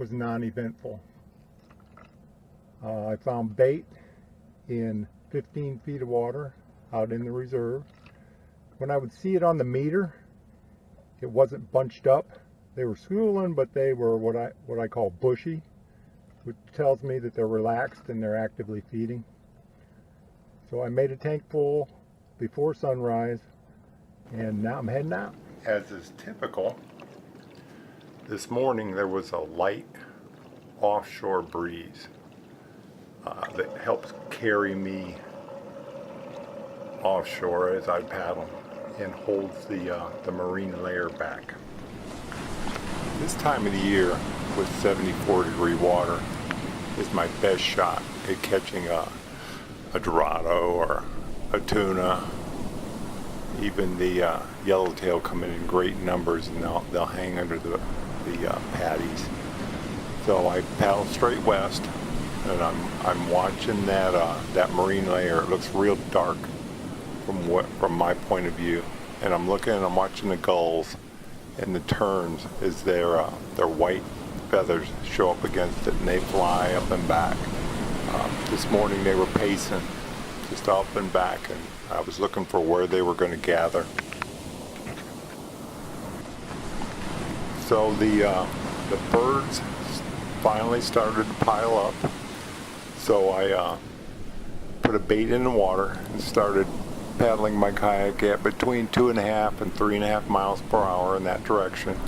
was non-eventful. I found bait in 15 feet of water out in the reserve. When I would see it on the meter, it wasn't bunched up. They were schooling, but they were what I call bushy, which tells me that they're relaxed and they're actively feeding. So I made a tank full before sunrise, and now I'm heading out. As is typical, this morning there was a light offshore breeze that helps carry me offshore as I paddle and holds the marine layer back. This time of the year with 74-degree water is my best shot at catching a dorado or a tuna. Even the yellowtail come in great numbers, and they'll hang under the patties. So I paddle straight west, and I'm watching that marine layer. It looks real dark from my point of view, and I'm watching the gulls and the terns as their white feathers show up against it, and they fly up and back. This morning they were pacing just up and back, and I was looking for where they were going to gather. So the birds finally started to pile up. So I put a bait in the water and started paddling my kayak at between 2.5 and 3.5 miles per hour in that direction.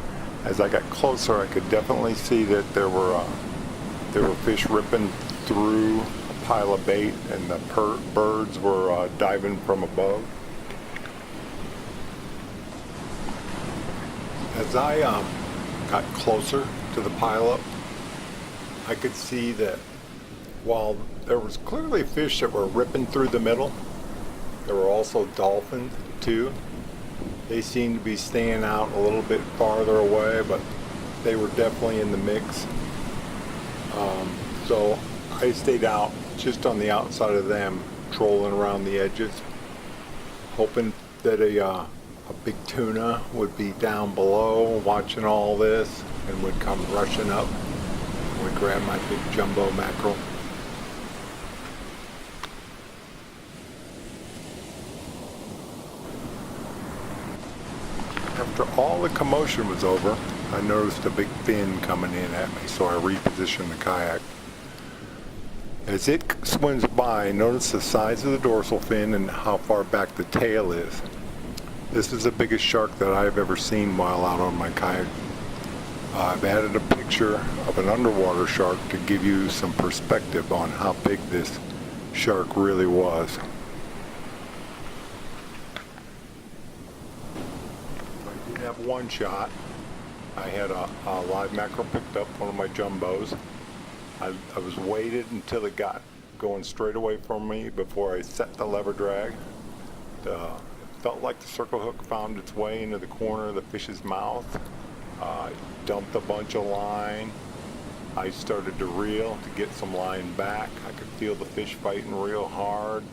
As I got closer, I could definitely see that there were fish ripping through a pile of bait, and the birds were diving from above. As I got closer to the pileup, I could see that while there was clearly fish that were ripping through the middle, there were also dolphins too. They seemed to be staying out a little bit farther away, but they were definitely in the mix. So I stayed out just on the outside of them, trolling around the edges, hoping that a big tuna would be down below watching all this and would come rushing up and would grab my big jumbo mackerel. After all the commotion was over, I noticed a big fin coming in at me, so I repositioned the kayak. As it swims by, notice the size of the dorsal fin and how far back the tail is. This is the biggest shark that I've ever seen while out on my kayak. I've added a picture of an underwater shark to give you some perspective on how big this shark really was. I did have one shot. I had a live mackerel picked up, one of my jumbos. I was waited until it got going straight away from me before I set the lever drag. It felt like the circle hook found its way into the corner of the fish's mouth. I dumped a bunch of line. I started to reel to get some line back. I could feel the fish fighting real hard.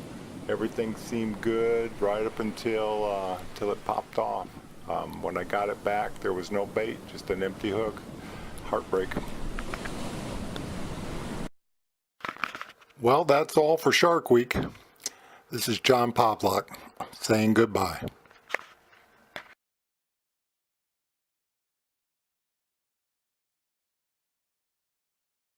Everything seemed good right up until it popped off. When I got it back, there was no bait, just an empty hook. Heartbreak. Well, that's all for Shark Week. This is John Poplock saying goodbye.